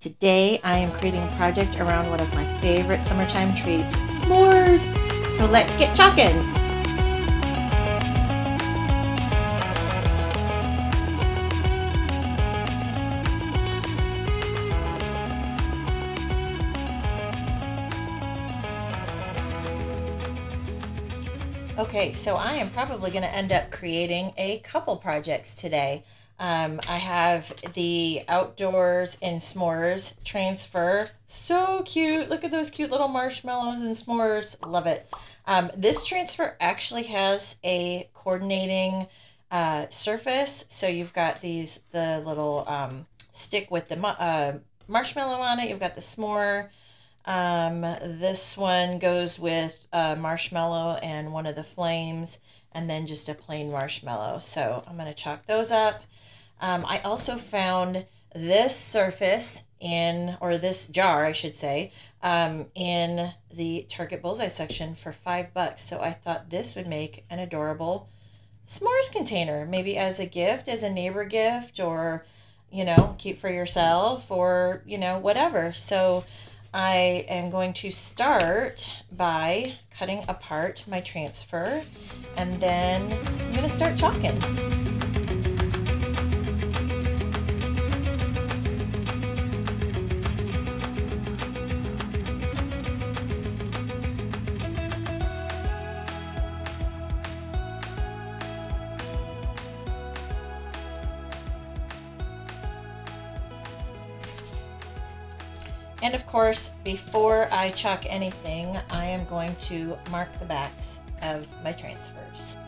Today I am creating a project around one of my favorite summertime treats, s'mores. So let's get chalking. Okay, so I am probably going to end up creating a couple projects today. I have the outdoors and s'mores transfer. So cute. Look at those cute little marshmallows and s'mores. Love it. This transfer actually has a coordinating surface. So you've got the little stick with the marshmallow on it. You've got the s'more. This one goes with marshmallow and one of the flames, and then just a plain marshmallow. So I'm going to chalk those up. I also found this surface or this jar, I should say, in the Target Bullseye section for $5. So I thought this would make an adorable s'mores container, maybe as a gift, as a neighbor gift, or, keep for yourself, or, whatever. So I am going to start by cutting apart my transfer, and then I'm going to start chalking. And of course, before I chalk anything, I am going to mark the backs of my transfers.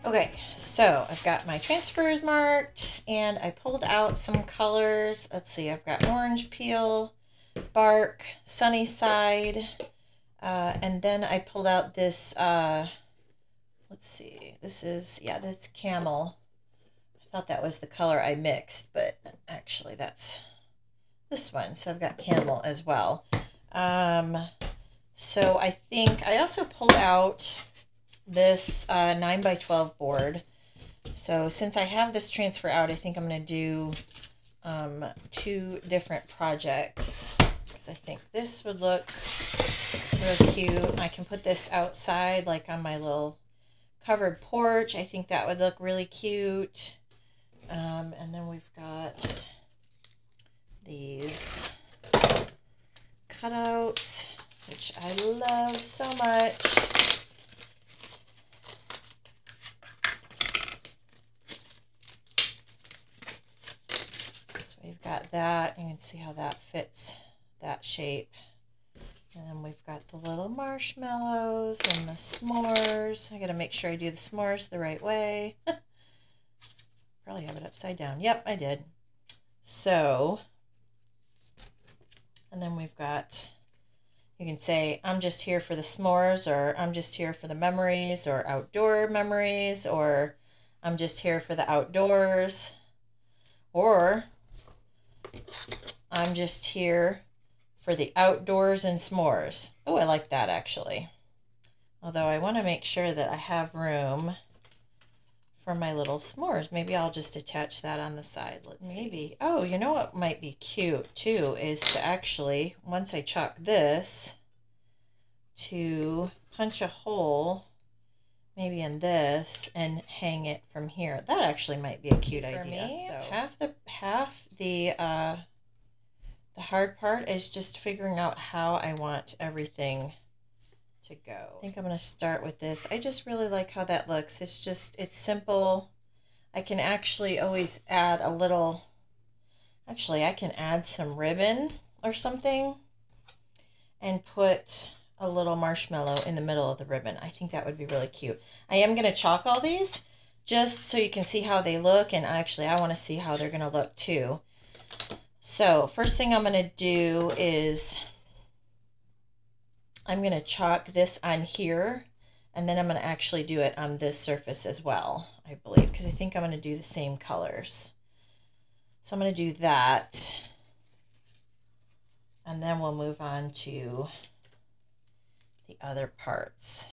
Okay, so I've got my transfers marked, and I pulled out some colors. Let's see, I've got orange peel, bark, sunny side, and then I pulled out this, let's see, this camel. I thought that was the color I mixed, but actually that's this one. So I've got camel as well. So I think I also pulled out this 9x12 board. So since I have this transfer out, I think I'm going to do 2 different projects, because I think this would look real cute. I can put this outside, like on my little covered porch. I think that would look really cute. And then we've got these cutouts, which I love so much. We've got that. You can see how that fits that shape. And then we've got the little marshmallows and the s'mores. I got to make sure I do the s'mores the right way. Probably have it upside down. Yep, I did. So, and then we've got, you can say, I'm just here for the s'mores, or I'm just here for the memories, or outdoor memories, or I'm just here for the outdoors, or I'm just here for the outdoors and s'mores. Oh, I like that actually. Although I want to make sure that I have room for my little s'mores. Maybe I'll just attach that on the side. Let's see. Oh, you know what might be cute too is to actually, once I chalk this, to punch a hole maybe in this and hang it from here. That actually might be a cute idea. For me, so half the hard part is just figuring out how I want everything to go. I think I'm going to start with this. I just really like how that looks. It's simple. I can actually always add a little, actually I can add some ribbon or something and put a little marshmallow in the middle of the ribbon. I think that would be really cute. I am going to chalk all these just so you can see how they look, and actually I want to see how they're going to look too. So first thing I'm going to do is I'm going to chalk this on here, and then I'm going to actually do it on this surface as well, I believe, because I think I'm going to do the same colors. So I'm going to do that. And then we'll move on to the other parts.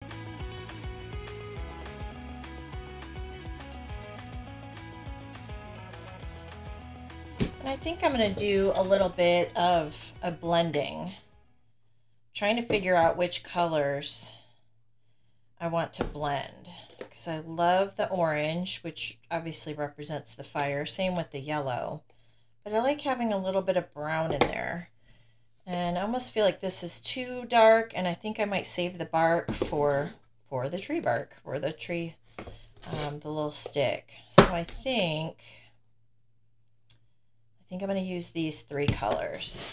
And I think I'm going to do a little bit of a blending, trying to figure out which colors I want to blend, because I love the orange, which obviously represents the fire. Same with the yellow, but I like having a little bit of brown in there. And I almost feel like this is too dark, and I think I might save the bark for the tree bark, for the tree, the little stick. So I think I'm going to use these 3 colors.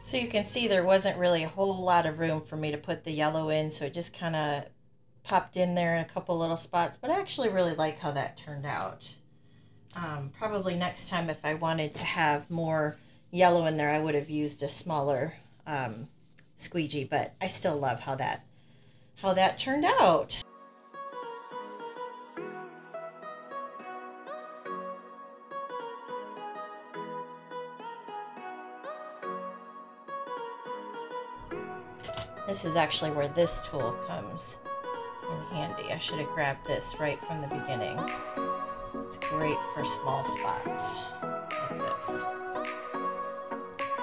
So you can see there wasn't really a whole lot of room for me to put the yellow in, so it just kind of popped in there in a couple little spots, but I actually really like how that turned out. Probably next time if I wanted to have more yellow in there, I would have used a smaller squeegee, but I still love how that turned out. This is actually where this tool comes in handy. I should have grabbed this right from the beginning. It's great for small spots like this.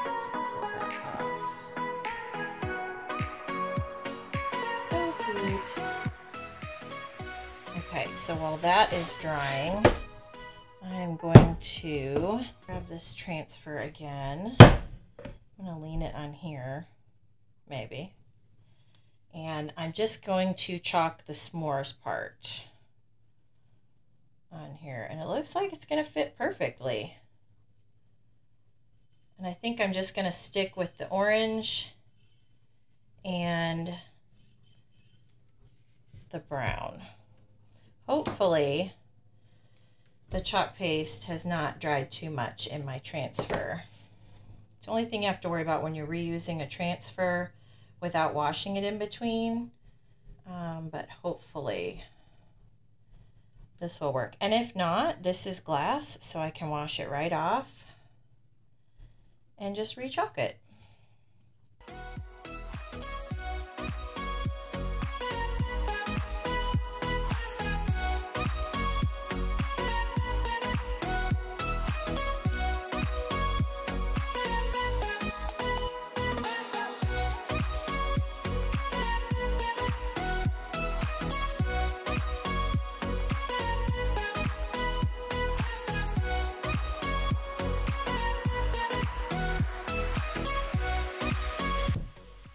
Let's pull that off. So cute. Okay, so while that is drying, I'm going to grab this transfer again. I'm going to lean it on here, maybe. And I'm just going to chalk the s'mores part on here. And it looks like it's going to fit perfectly. And I think I'm just going to stick with the orange and the brown. Hopefully the chalk paste has not dried too much in my transfer. It's the only thing you have to worry about when you're reusing a transfer without washing it in between, but hopefully this will work. And if not, this is glass, so I can wash it right off and just re-chalk it.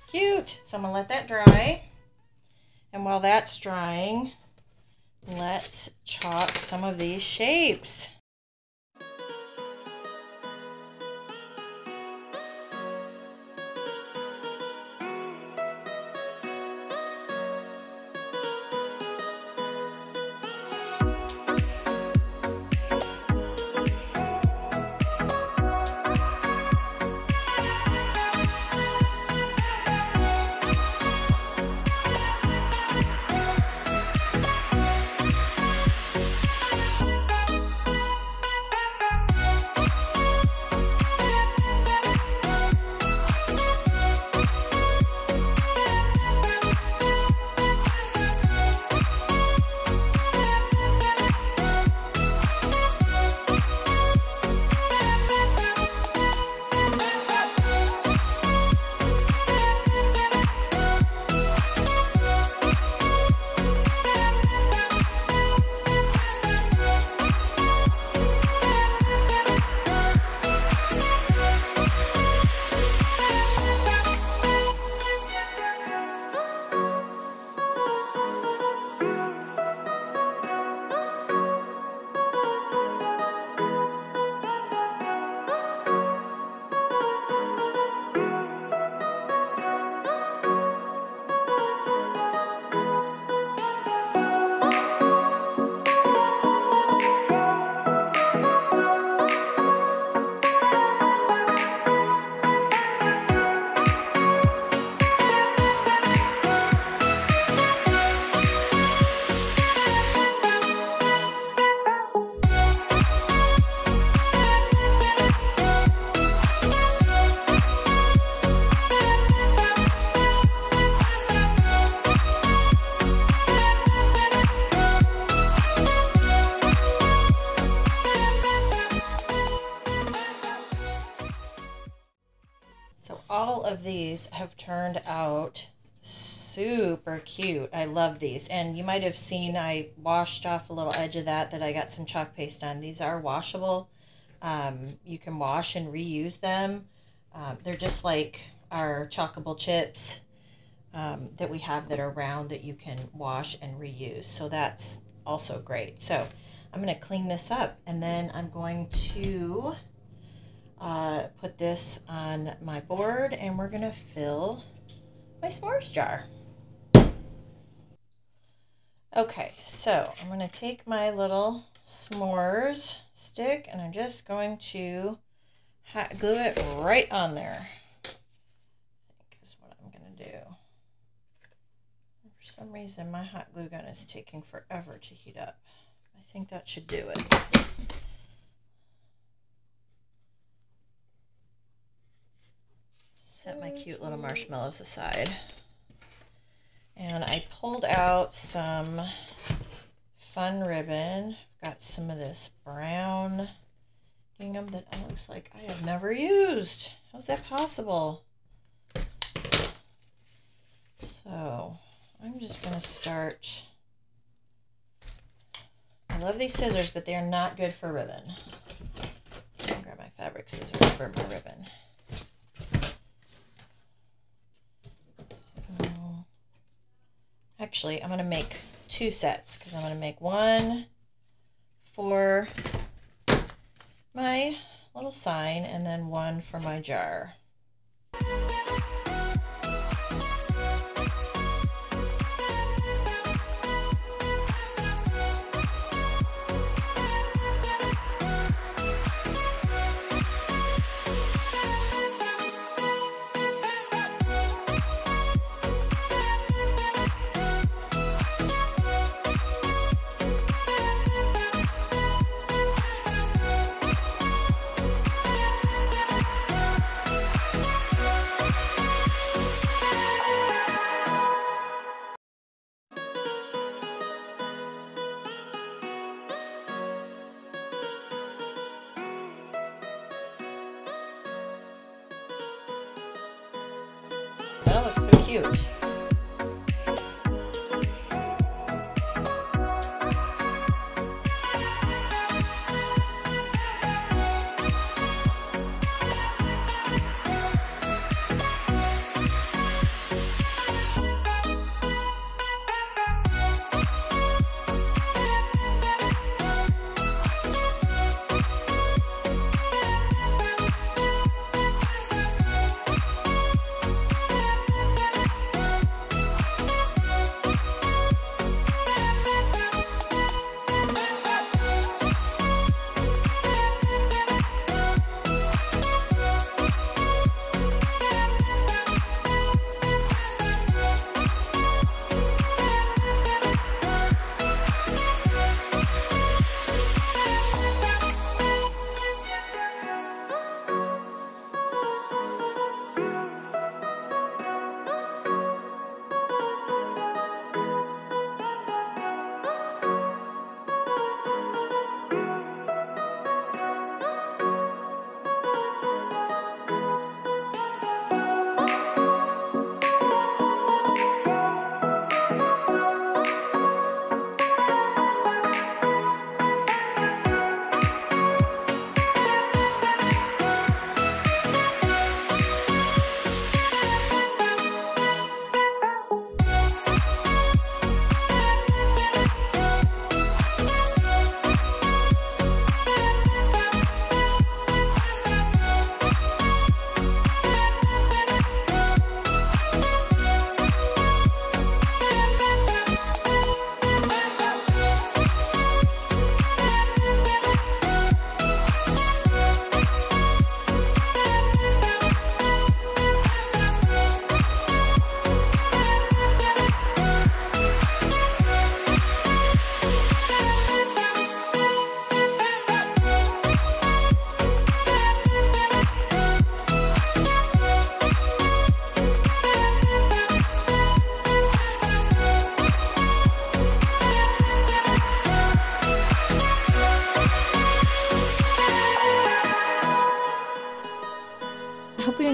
Cute. So I'm going to let that dry. And while that's drying, let's chalk some of these shapes. of these have turned out super cute. I love these. And you might have seen I washed off a little edge of that I got some chalk paste on. These are washable. You can wash and reuse them. They're just like our chalkable chips that we have that are round that you can wash and reuse. So that's also great. So I'm going to clean this up, and then I'm going to put this on my board, and we're going to fill my s'mores jar. Okay, so I'm going to take my little s'mores stick, and I'm just going to hot glue it right on there. I think is what I'm going to do. For some reason, my hot glue gun is taking forever to heat up. I think that should do it. Set my cute little marshmallows aside. And I pulled out some fun ribbon. I've got some of this brown gingham that looks like I have never used. How's that possible? So I'm just going to start. I love these scissors, but they're not good for ribbon. I'll grab my fabric scissors for my ribbon. Actually, I'm going to make two sets because I'm going to make one for my little sign and then one for my jar. That looks so cute.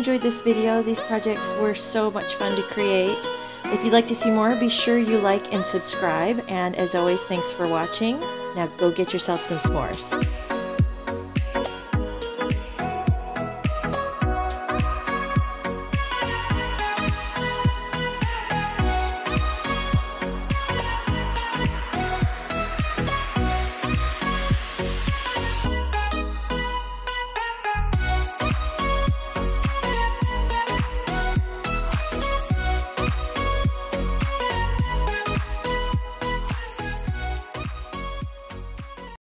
enjoyed this video. These projects were so much fun to create. If you'd like to see more, be sure you like and subscribe. And as always, thanks for watching. Now go get yourself some s'mores.